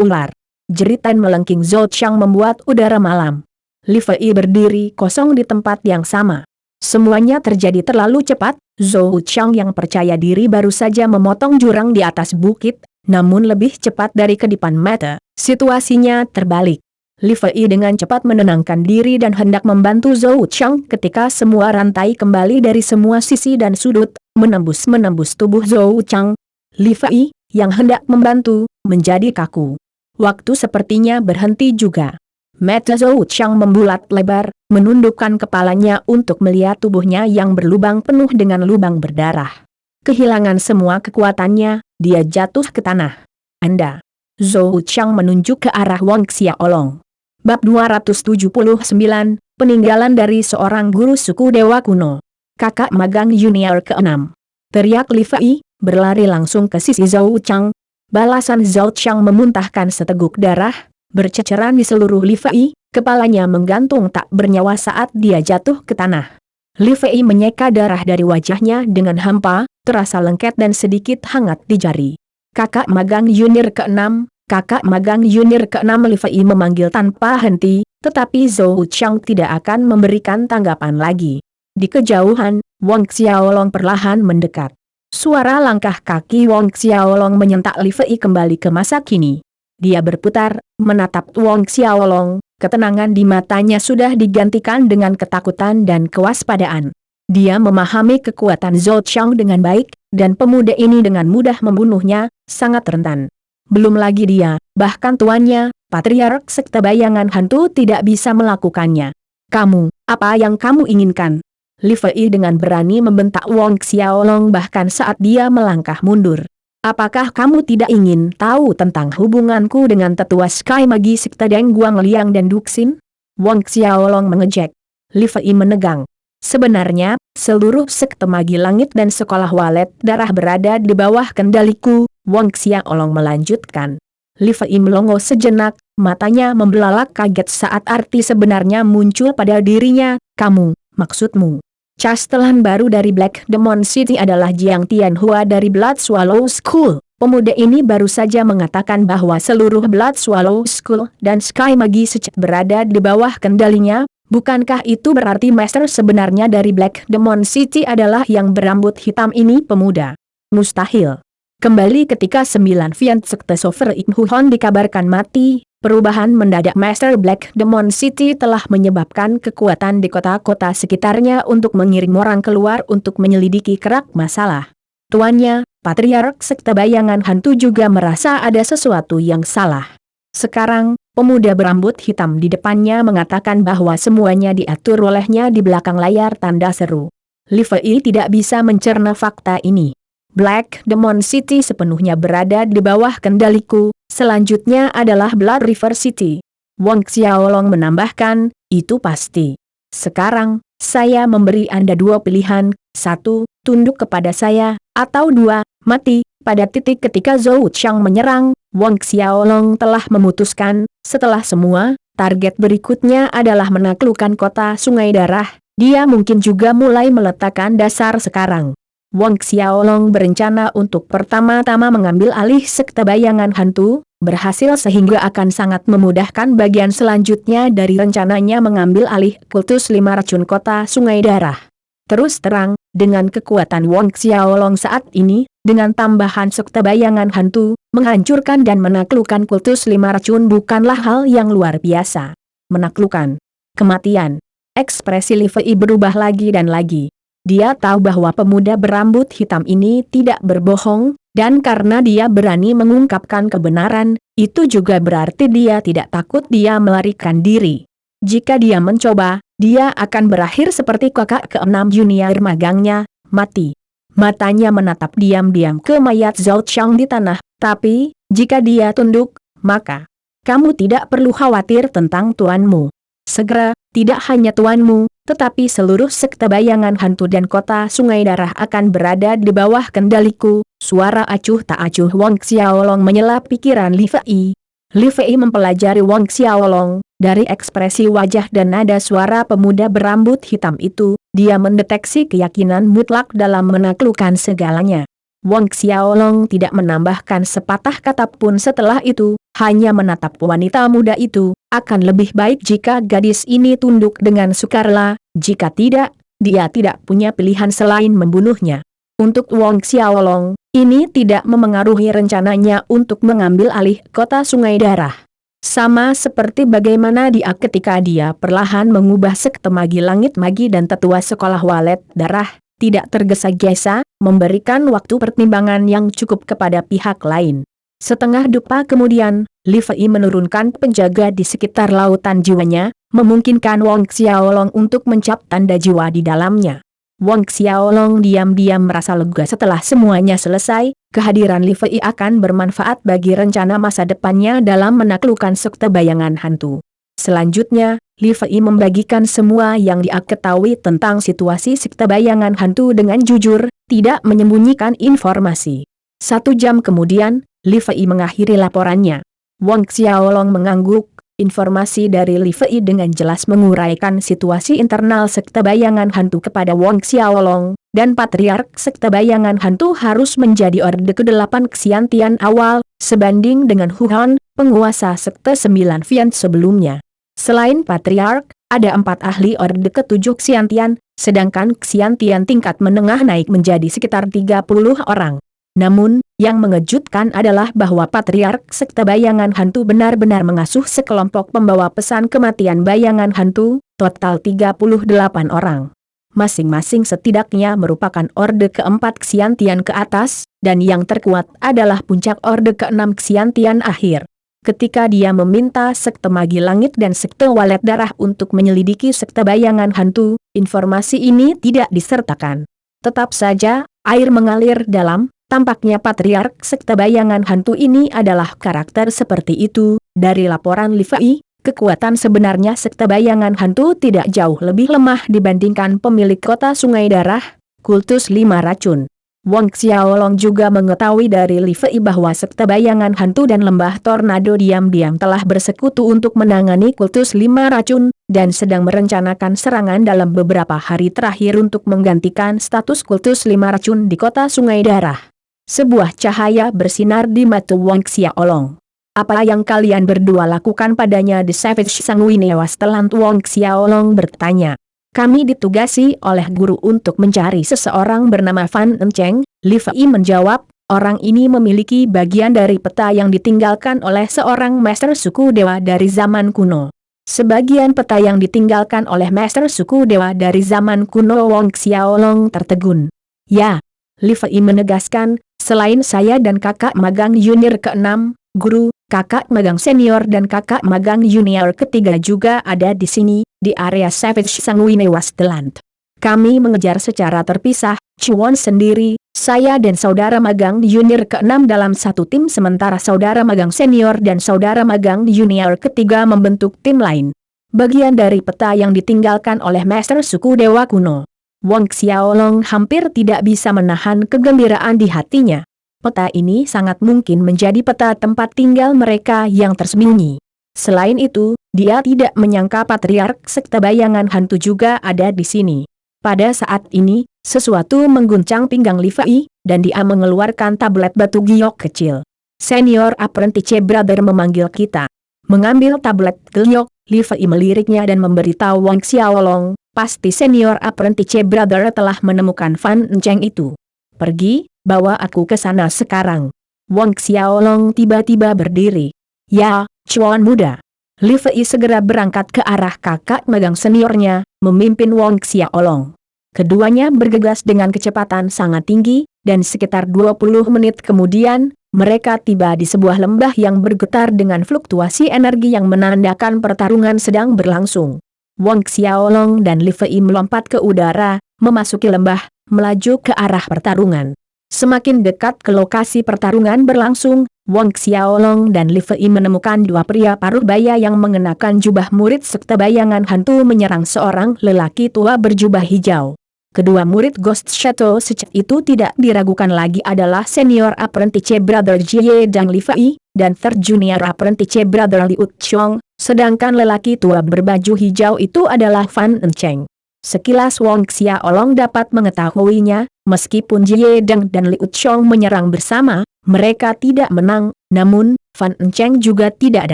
ular. Jeritan melengking Zhou Qiang membuat udara malam. Li Fei berdiri kosong di tempat yang sama. Semuanya terjadi terlalu cepat. Zhou Qiang yang percaya diri baru saja memotong jurang di atas bukit, namun lebih cepat dari kedipan mata, situasinya terbalik. Li Fei dengan cepat menenangkan diri dan hendak membantu Zhou Qiang ketika semua rantai kembali dari semua sisi dan sudut, menembus tubuh Zhou Qiang. Li Fei, yang hendak membantu, menjadi kaku. Waktu sepertinya berhenti juga. Mata Zhou Qiang membulat lebar, menundukkan kepalanya untuk melihat tubuhnya yang berlubang penuh dengan lubang berdarah. Kehilangan semua kekuatannya, dia jatuh ke tanah. "Anda." Zhou Qiang menunjuk ke arah Wong Xiaolong. Bab 279, peninggalan dari seorang guru suku Dewa Kuno. Kakak magang junior ke-6. Teriak Li Fei, berlari langsung ke sisi Zhou Qiang. Balasan Zhou Qiang memuntahkan seteguk darah, berceceran di seluruh Li Fei, kepalanya menggantung tak bernyawa saat dia jatuh ke tanah. Li Fei menyeka darah dari wajahnya dengan hampa, terasa lengket dan sedikit hangat di jari. "Kakak magang junior ke-6, kakak magang junior ke-6." Li Fei memanggil tanpa henti, tetapi Zhou Qiang tidak akan memberikan tanggapan lagi. Di kejauhan, Wong Xiaolong perlahan mendekat. Suara langkah kaki Wong Xiaolong menyentak Li Fei kembali ke masa kini. Dia berputar, menatap Wong Xiaolong, ketenangan di matanya sudah digantikan dengan ketakutan dan kewaspadaan. Dia memahami kekuatan Zhou Qiang dengan baik, dan pemuda ini dengan mudah membunuhnya, sangat rentan. Belum lagi dia, bahkan tuannya, Patriark Sekte Bayangan Hantu tidak bisa melakukannya. Kamu, apa yang kamu inginkan? Li Fei dengan berani membentak Wong Xiaolong bahkan saat dia melangkah mundur. Apakah kamu tidak ingin tahu tentang hubunganku dengan tetua Sky Magi Sekte Deng Guang Liang dan Duxin? Wong Xiaolong mengejek. Li Fei menegang. Sebenarnya, seluruh sekte magi langit dan sekolah walet darah berada di bawah kendaliku, Wong Xiaolong melanjutkan. Li Fei melongo sejenak, matanya membelalak kaget saat arti sebenarnya muncul pada dirinya. Kamu, maksudmu? Castelan baru dari Black Demon City adalah Jiang Tianhua dari Blood Swallow School. Pemuda ini baru saja mengatakan bahwa seluruh Blood Swallow School dan Sky Magi Secet berada di bawah kendalinya. Bukankah itu berarti master sebenarnya dari Black Demon City adalah yang berambut hitam ini pemuda? Mustahil. Kembali ketika 9 Fiant Sekte Sovereign Huhon dikabarkan mati, perubahan mendadak Master Black Demon City telah menyebabkan kekuatan di kota-kota sekitarnya untuk mengirim orang keluar untuk menyelidiki kerak masalah. Tuannya, Patriark Sekte Bayangan Hantu juga merasa ada sesuatu yang salah. Sekarang, pemuda berambut hitam di depannya mengatakan bahwa semuanya diatur olehnya di belakang layar tanda seru. Li Fei tidak bisa mencerna fakta ini. Black Demon City sepenuhnya berada di bawah kendaliku, selanjutnya adalah Blood River City. Wong Xiaolong menambahkan, itu pasti. Sekarang, saya memberi Anda 2 pilihan, 1, tunduk kepada saya, atau 2, mati. Pada titik ketika Zhou Qiang menyerang, Wong Xiaolong telah memutuskan, setelah semua, target berikutnya adalah menaklukkan kota Sungai Darah, dia mungkin juga mulai meletakkan dasar sekarang. Wong Xiaolong berencana untuk pertama-tama mengambil alih Sekte Bayangan Hantu, berhasil sehingga akan sangat memudahkan bagian selanjutnya dari rencananya mengambil alih kultus 5 racun kota Sungai Darah. Terus terang, dengan kekuatan Wong Xiaolong saat ini, dengan tambahan Sekte Bayangan Hantu, menghancurkan dan menaklukkan kultus 5 racun bukanlah hal yang luar biasa. Menaklukkan kematian. Ekspresi Li Fei berubah lagi dan lagi. Dia tahu bahwa pemuda berambut hitam ini tidak berbohong, dan karena dia berani mengungkapkan kebenaran, itu juga berarti dia tidak takut dia melarikan diri. Jika dia mencoba, dia akan berakhir seperti kakak ke-6 junior magangnya, mati. Matanya menatap diam-diam ke mayat Zhou Qiang di tanah, tapi, jika dia tunduk, maka kamu tidak perlu khawatir tentang tuanmu. Segera, tidak hanya tuanmu, tetapi seluruh Sekte Bayangan Hantu dan kota Sungai Darah akan berada di bawah kendaliku. Suara acuh tak acuh Wong Xiaolong menyela pikiran Li Fei. Li Fei mempelajari Wong Xiaolong, dari ekspresi wajah dan nada suara pemuda berambut hitam itu, dia mendeteksi keyakinan mutlak dalam menaklukkan segalanya. Wong Xiaolong tidak menambahkan sepatah kata pun setelah itu, hanya menatap wanita muda itu. Akan lebih baik jika gadis ini tunduk dengan sukarela, jika tidak, dia tidak punya pilihan selain membunuhnya. Untuk Wong Xiaolong, ini tidak memengaruhi rencananya untuk mengambil alih kota Sungai Darah. Sama seperti bagaimana dia ketika dia perlahan mengubah Sekte Magi Langit Magi dan tetua sekolah walet darah, tidak tergesa-gesa, memberikan waktu pertimbangan yang cukup kepada pihak lain. Setengah dupa kemudian, Li Fei menurunkan penjaga di sekitar lautan jiwanya, memungkinkan Wong Xiaolong untuk mencap tanda jiwa di dalamnya. Wong Xiaolong diam-diam merasa lega setelah semuanya selesai, kehadiran Li Fei akan bermanfaat bagi rencana masa depannya dalam menaklukkan Sekte Bayangan Hantu. Selanjutnya, Li Fei membagikan semua yang dia ketahui tentang situasi Sekte Bayangan Hantu dengan jujur, tidak menyembunyikan informasi. 1 jam kemudian, Li Fei mengakhiri laporannya. Wong Xiaolong mengangguk, informasi dari Li Fei dengan jelas menguraikan situasi internal Sekte Bayangan Hantu kepada Wong Xiaolong, dan Patriark Sekte Bayangan Hantu harus menjadi orde ke-8 Xiantian awal, sebanding dengan Huhon, penguasa Sekte 9 Fiant sebelumnya. Selain Patriark, ada 4 ahli orde ke-7 Xiantian, sedangkan Xiantian tingkat menengah naik menjadi sekitar 30 orang. Namun, yang mengejutkan adalah bahwa Patriark Sekte Bayangan Hantu benar-benar mengasuh sekelompok pembawa pesan kematian bayangan hantu, total 38 orang. Masing-masing setidaknya merupakan orde keempat Xiantian ke atas, dan yang terkuat adalah puncak orde keenam Xiantian akhir. Ketika dia meminta Sekte Magi Langit dan Sekte Walet Darah untuk menyelidiki Sekte Bayangan Hantu, informasi ini tidak disertakan. Tetap saja, air mengalir dalam. Tampaknya Patriark Sekte Bayangan Hantu ini adalah karakter seperti itu. Dari laporan Li Fei, kekuatan sebenarnya Sekte Bayangan Hantu tidak jauh lebih lemah dibandingkan pemilik kota Sungai Darah, Kultus 5 Racun. Wang Xiaolong juga mengetahui dari Li Fei bahwa Sekte Bayangan Hantu dan Lembah Tornado diam-diam telah bersekutu untuk menangani Kultus 5 Racun, dan sedang merencanakan serangan dalam beberapa hari terakhir untuk menggantikan status Kultus 5 Racun di kota Sungai Darah. Sebuah cahaya bersinar di mata Wang Xiaolong. Apa yang kalian berdua lakukan padanya? The Savage Sanguinea Stellan? Wang Xiaolong bertanya. Kami ditugasi oleh guru untuk mencari seseorang bernama Fan Encheng. Li Fei menjawab, orang ini memiliki bagian dari peta yang ditinggalkan oleh seorang master suku dewa dari zaman kuno. Sebagian peta yang ditinggalkan oleh master suku dewa dari zaman kuno. Wang Xiaolong tertegun. Ya, Li Fei menegaskan, selain saya dan kakak magang junior ke-6, guru, kakak magang senior dan kakak magang junior ketiga juga ada di sini, di area Savage Sanguinea Wasteland. Kami mengejar secara terpisah, Chuan sendiri, saya dan saudara magang junior ke-6 dalam satu tim, sementara saudara magang senior dan saudara magang junior ketiga membentuk tim lain. Bagian dari peta yang ditinggalkan oleh Master Suku Dewa Kuno. Wang Xiaolong hampir tidak bisa menahan kegembiraan di hatinya. Peta ini sangat mungkin menjadi peta tempat tinggal mereka yang tersembunyi. Selain itu, dia tidak menyangka Patriark Sekte Bayangan Hantu juga ada di sini. Pada saat ini, sesuatu mengguncang pinggang Li Fei, dan dia mengeluarkan tablet batu giok kecil. Senior Apprentice Brother memanggil kita. Mengambil tablet giok, Li Fei meliriknya dan memberitahu Wang Xiaolong, pasti Senior Apprentice Brother telah menemukan Fan Encheng itu. Pergi, bawa aku ke sana sekarang. Wang Xiaolong tiba-tiba berdiri. Ya, Chuan muda. Li Fei segera berangkat ke arah kakak magang seniornya, memimpin Wang Xiaolong. Keduanya bergegas dengan kecepatan sangat tinggi, dan sekitar 20 menit kemudian, mereka tiba di sebuah lembah yang bergetar dengan fluktuasi energi yang menandakan pertarungan sedang berlangsung. Wang Xiaolong dan Li Fei melompat ke udara, memasuki lembah, melaju ke arah pertarungan. Semakin dekat ke lokasi pertarungan berlangsung, Wang Xiaolong dan Li Fei menemukan dua pria paruh baya yang mengenakan jubah murid Sekte Bayangan Hantu menyerang seorang lelaki tua berjubah hijau. Kedua murid Ghost Shadow Secek itu tidak diragukan lagi adalah Senior Apprentice Brother Jie Dang Li Fei, dan Third Junior Apprentice Brother Liu Chong, sedangkan lelaki tua berbaju hijau itu adalah Fan Encheng. Sekilas Wang Xiaolong dapat mengetahuinya, meskipun Jie Dang dan Liu Chong menyerang bersama, mereka tidak menang, namun, Fan Encheng juga tidak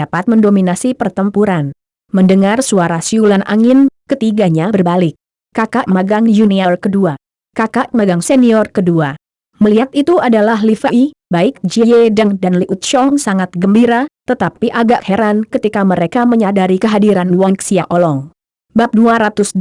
dapat mendominasi pertempuran. Mendengar suara siulan angin, ketiganya berbalik. Kakak magang junior kedua. Kakak magang senior kedua. Melihat itu adalah Li Fei, baik Jie Dang dan Liu Chong sangat gembira, tetapi agak heran ketika mereka menyadari kehadiran Wang Xiaolong. Bab 280,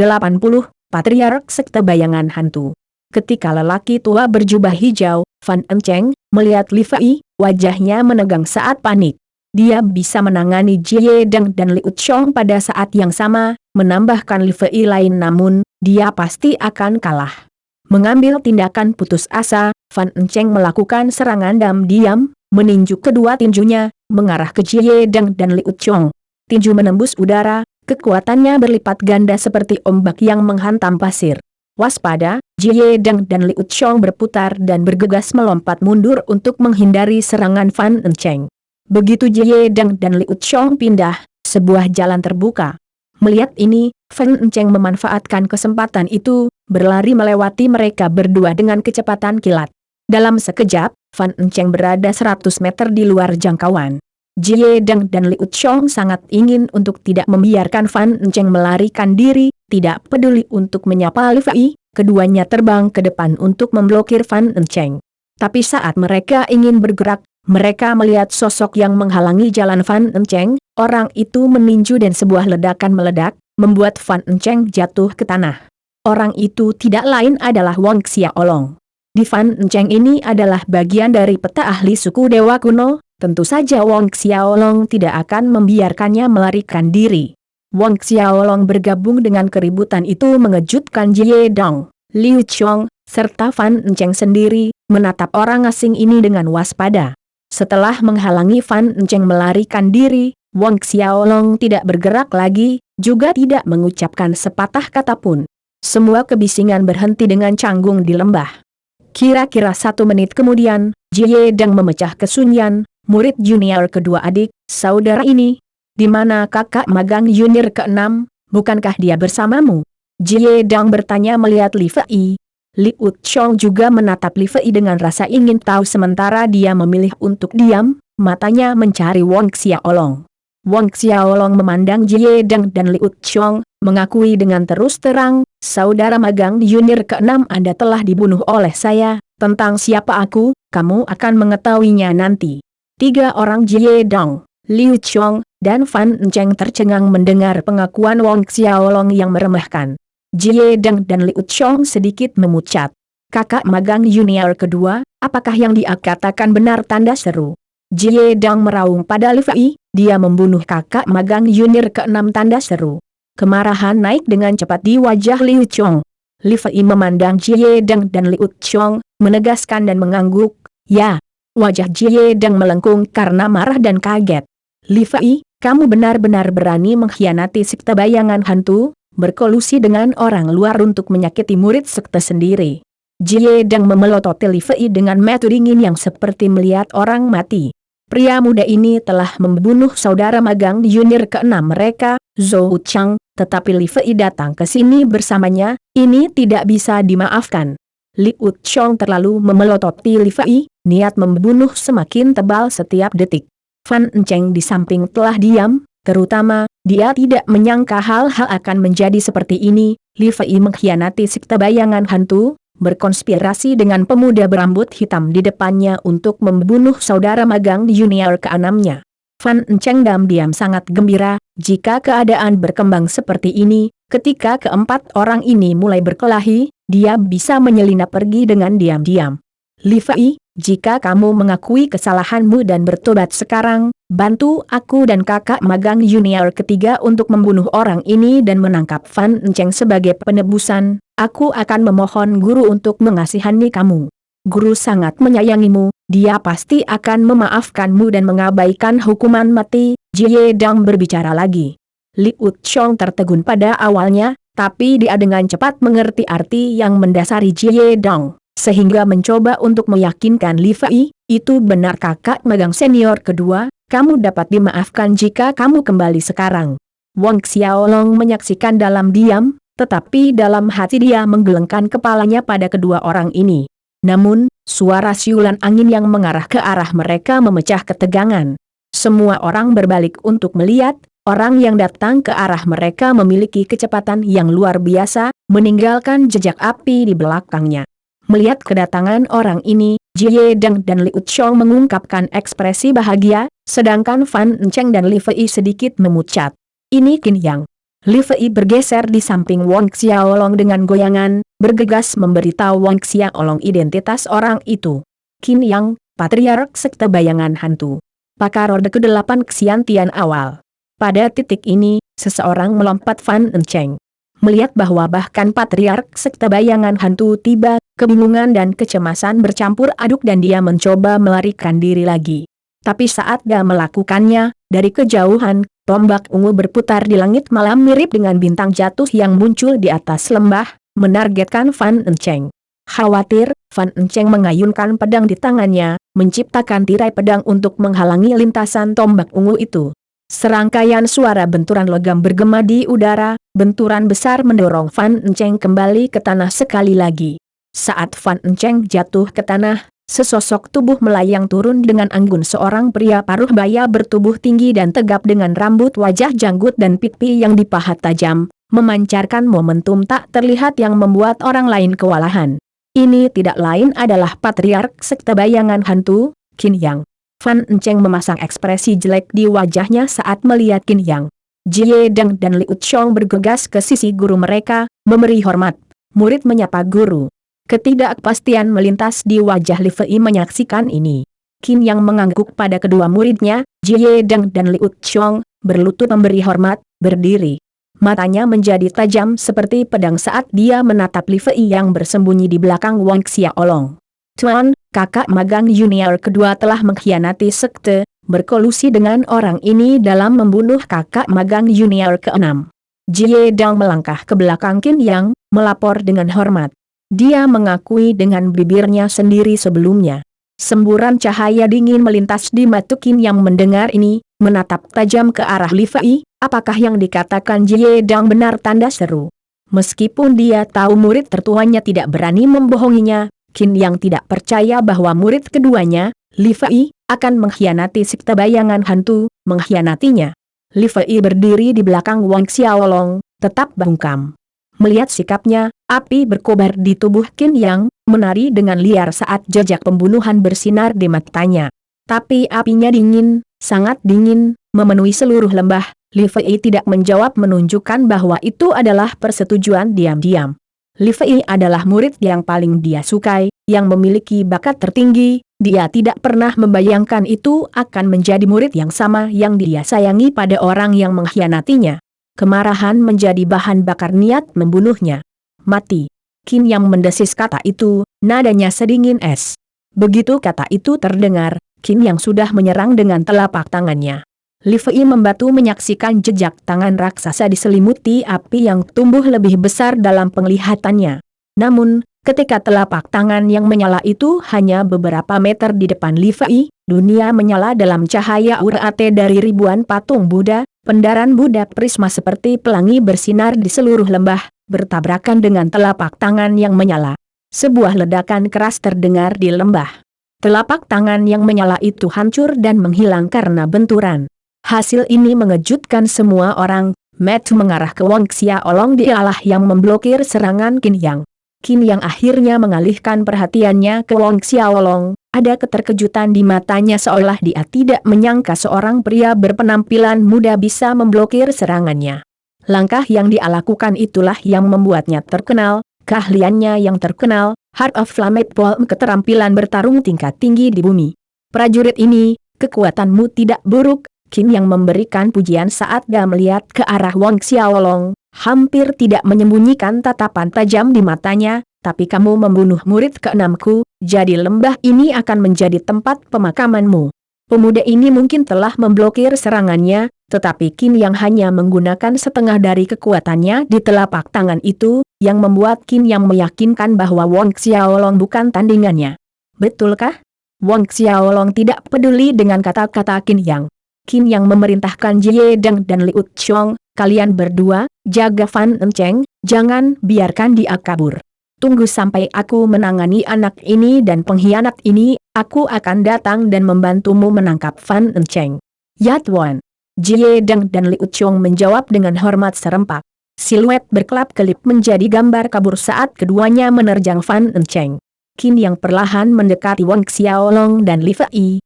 Patriark Sekte Bayangan Hantu. Ketika lelaki tua berjubah hijau, Fan Encheng, melihat Li Fei, wajahnya menegang saat panik. Dia bisa menangani Jie Dang dan Liu Chong pada saat yang sama, menambahkan Li Fei lain, namun, dia pasti akan kalah. Mengambil tindakan putus asa, Fan Encheng melakukan serangan diam-diam, meninju kedua tinjunya, mengarah ke Jie Dang dan Liu Chong. Tinju menembus udara, kekuatannya berlipat ganda seperti ombak yang menghantam pasir. Waspada, Jie Dang dan Liu Chong berputar dan bergegas melompat mundur untuk menghindari serangan Fan Encheng. Begitu Jie Dang dan Liu Chong pindah, sebuah jalan terbuka. Melihat ini, Fan Encheng memanfaatkan kesempatan itu, berlari melewati mereka berdua dengan kecepatan kilat. Dalam sekejap, Fan Encheng berada 100 meter di luar jangkauan. Jie Deng dan Liu Chong sangat ingin untuk tidak membiarkan Fan Enceng melarikan diri, tidak peduli untuk menyapa Li Fei, keduanya terbang ke depan untuk memblokir Fan Enceng. Tapi saat mereka ingin bergerak, mereka melihat sosok yang menghalangi jalan Fan Enceng, orang itu meninju dan sebuah ledakan meledak, membuat Fan Enceng jatuh ke tanah. Orang itu tidak lain adalah Wang Xiaolong. Di Fan Enceng ini adalah bagian dari peta ahli suku Dewa Kuno, tentu saja Wang Xiaolong tidak akan membiarkannya melarikan diri. Wang Xiaolong bergabung dengan keributan itu mengejutkan Jie Dong, Liu Chong, serta Fan Enceng sendiri, menatap orang asing ini dengan waspada. Setelah menghalangi Fan Enceng melarikan diri, Wang Xiaolong tidak bergerak lagi, juga tidak mengucapkan sepatah kata pun. Semua kebisingan berhenti dengan canggung di lembah. Kira-kira 1 menit kemudian, Jie Deng memecah kesunyian, murid junior kedua adik, saudara ini. Di mana kakak magang junior ke-6, bukankah dia bersamamu? Jie Deng bertanya melihat Li Fei. Liu Chong juga menatap Li Fei dengan rasa ingin tahu sementara dia memilih untuk diam, matanya mencari Wang Xiaolong. Wang Xiaolong memandang Jie Deng dan Liu Chong, mengakui dengan terus terang, saudara magang junior ke-6 Anda telah dibunuh oleh saya, tentang siapa aku, kamu akan mengetahuinya nanti. 3 orang Jie Deng, Liu Chong, dan Fan Enceng tercengang mendengar pengakuan Wang Xiaolong yang meremehkan. Jie Deng dan Liu Chong sedikit memucat. Kakak magang junior kedua, apakah yang dia katakan benar? Tanda seru. Jie Deng meraung pada Li Fei, dia membunuh kakak magang junior ke-6 tanda seru. Kemarahan naik dengan cepat di wajah Liu Chong. Li Fei memandang Jie Deng dan Liu Chong, menegaskan dan mengangguk, ya. Wajah Jie Deng melengkung karena marah dan kaget. Li Fei, kamu benar-benar berani mengkhianati sekte bayangan hantu, berkolusi dengan orang luar untuk menyakiti murid sekte sendiri. Jie Deng memelototi Li Fei dengan mata dingin yang seperti melihat orang mati. Pria muda ini telah membunuh saudara magang junior ke-6 mereka, Zhou Chang, tetapi Li Fei datang ke sini bersamanya, ini tidak bisa dimaafkan. Liu Chong terlalu memelototi Li Fei, niat membunuh semakin tebal setiap detik. Fan Enceng di samping telah diam, terutama, dia tidak menyangka hal-hal akan menjadi seperti ini. Li Fei mengkhianati sekte bayangan hantu, berkonspirasi dengan pemuda berambut hitam di depannya untuk membunuh saudara magang junior ke-6-nya. Fan Enceng diam-diam sangat gembira, jika keadaan berkembang seperti ini, ketika keempat orang ini mulai berkelahi, dia bisa menyelinap pergi dengan diam-diam. Li Fei, jika kamu mengakui kesalahanmu dan bertobat sekarang, bantu aku dan kakak magang junior ketiga untuk membunuh orang ini dan menangkap Fan Enceng sebagai penebusan, aku akan memohon guru untuk mengasihani kamu. Guru sangat menyayangimu, dia pasti akan memaafkanmu dan mengabaikan hukuman mati. Jie Deng berbicara lagi. Liu Chong tertegun pada awalnya, tapi dia dengan cepat mengerti arti yang mendasari Jie Deng, sehingga mencoba untuk meyakinkan Li Fei, itu benar kakak magang senior kedua, kamu dapat dimaafkan jika kamu kembali sekarang. Wang Xiaolong menyaksikan dalam diam, tetapi dalam hati dia menggelengkan kepalanya pada kedua orang ini. Namun, suara siulan angin yang mengarah ke arah mereka memecah ketegangan. Semua orang berbalik untuk melihat, orang yang datang ke arah mereka memiliki kecepatan yang luar biasa, meninggalkan jejak api di belakangnya. Melihat kedatangan orang ini, Jie Deng dan Liu Chong mengungkapkan ekspresi bahagia, sedangkan Fan Enceng dan Li Fei sedikit memucat. Ini Qin Yang. Li Fei bergeser di samping Wang Xiaolong dengan goyangan, bergegas memberitahu Wang Xiaolong identitas orang itu. Qin Yang, Patriark Sekte Bayangan Hantu. Pakar Orde ke-8 Xiantian awal. Pada titik ini, seseorang melompat Fan Enceng. Melihat bahwa bahkan Patriark Sekte Bayangan Hantu tiba, kebingungan dan kecemasan bercampur aduk dan dia mencoba melarikan diri lagi. Tapi saat dia melakukannya, dari kejauhan, tombak ungu berputar di langit malam mirip dengan bintang jatuh yang muncul di atas lembah, menargetkan Fan Enceng. Khawatir, Fan Enceng mengayunkan pedang di tangannya, menciptakan tirai pedang untuk menghalangi lintasan tombak ungu itu. Serangkaian suara benturan logam bergema di udara, benturan besar mendorong Fan Enceng kembali ke tanah sekali lagi. Saat Fan Enceng jatuh ke tanah, sesosok tubuh melayang turun dengan anggun. Seorang pria paruh baya bertubuh tinggi dan tegap dengan rambut wajah janggut dan pipi yang dipahat tajam, memancarkan momentum tak terlihat yang membuat orang lain kewalahan. Ini tidak lain adalah patriark sekte bayangan hantu, Qin Yang. Fan Enceng memasang ekspresi jelek di wajahnya saat melihat Qin Yang. Jie Deng dan Liu Chong bergegas ke sisi guru mereka, memberi hormat. Murid menyapa guru. Ketidakpastian melintas di wajah Li Fei menyaksikan ini. Qin Yang mengangguk pada kedua muridnya, Jie Deng dan Liu Chong, berlutut memberi hormat, berdiri. Matanya menjadi tajam seperti pedang saat dia menatap Li Fei yang bersembunyi di belakang Wang Xiaolong. Tuan, kakak magang junior kedua telah mengkhianati sekte, berkolusi dengan orang ini dalam membunuh kakak magang junior keenam. Jie Deng melangkah ke belakang Qin Yang, melapor dengan hormat. Dia mengakui dengan bibirnya sendiri sebelumnya. Semburan cahaya dingin melintas di mata Qin Yang mendengar ini, menatap tajam ke arah Li Fei. Apakah yang dikatakan Jie Deng benar? Tanda seru. Meskipun dia tahu murid tertuanya tidak berani membohonginya, Qin Yang tidak percaya bahwa murid keduanya, Li Fei, akan mengkhianati sekte bayangan hantu, mengkhianatinya. Li Fei berdiri di belakang Wang Xiaolong, tetap bungkam. Melihat sikapnya, api berkobar di tubuh Qin Yang, menari dengan liar saat jejak pembunuhan bersinar di matanya. Tapi apinya dingin, sangat dingin, memenuhi seluruh lembah. Li Fei tidak menjawab, menunjukkan bahwa itu adalah persetujuan diam-diam. Li Fei adalah murid yang paling dia sukai, yang memiliki bakat tertinggi. Dia tidak pernah membayangkan itu akan menjadi murid yang sama yang dia sayangi pada orang yang mengkhianatinya. Kemarahan menjadi bahan bakar niat membunuhnya. Mati. Qin Yang mendesis kata itu, nadanya sedingin es. Begitu kata itu terdengar, Qin Yang sudah menyerang dengan telapak tangannya. Li Fei membatu menyaksikan jejak tangan raksasa diselimuti api yang tumbuh lebih besar dalam penglihatannya. Namun, ketika telapak tangan yang menyala itu hanya beberapa meter di depan Li Fei, dunia menyala dalam cahaya urate dari ribuan patung Buddha. Pendaran Buddha prisma seperti pelangi bersinar di seluruh lembah, bertabrakan dengan telapak tangan yang menyala. Sebuah ledakan keras terdengar di lembah. Telapak tangan yang menyala itu hancur dan menghilang karena benturan. Hasil ini mengejutkan semua orang. Mata mengarah ke Wang Xiaolong, dialah yang memblokir serangan Qin Yang. Qin Yang akhirnya mengalihkan perhatiannya ke Wang Xiaolong. Ada keterkejutan di matanya seolah dia tidak menyangka seorang pria berpenampilan muda bisa memblokir serangannya. Langkah yang dia lakukan itulah yang membuatnya terkenal, keahliannya yang terkenal, Heart of Flame Palm, keterampilan bertarung tingkat tinggi di bumi. Prajurit ini, kekuatanmu tidak buruk. Qin Yang memberikan pujian saat dia melihat ke arah Wang Xiaolong, hampir tidak menyembunyikan tatapan tajam di matanya. Tapi kamu membunuh murid keenamku, jadi lembah ini akan menjadi tempat pemakamanmu. Pemuda ini mungkin telah memblokir serangannya, tetapi Qin Yang hanya menggunakan setengah dari kekuatannya di telapak tangan itu, yang membuat Qin Yang meyakinkan bahwa Wang Xiaolong bukan tandingannya. Betulkah? Wang Xiaolong tidak peduli dengan kata-kata Qin Yang. Qin Yang memerintahkan Jie Deng dan Liu Chong, kalian berdua, jaga Fan Enceng, jangan biarkan dia kabur. Tunggu sampai aku menangani anak ini dan pengkhianat ini, aku akan datang dan membantumu menangkap Fan Enceng. Ya Tuan. Jie Deng dan Liu Chong menjawab dengan hormat serempak. Siluet berkelap-kelip menjadi gambar kabur saat keduanya menerjang Fan Enceng. Qin Yang perlahan mendekati Wang Xiaolong dan Li Fei,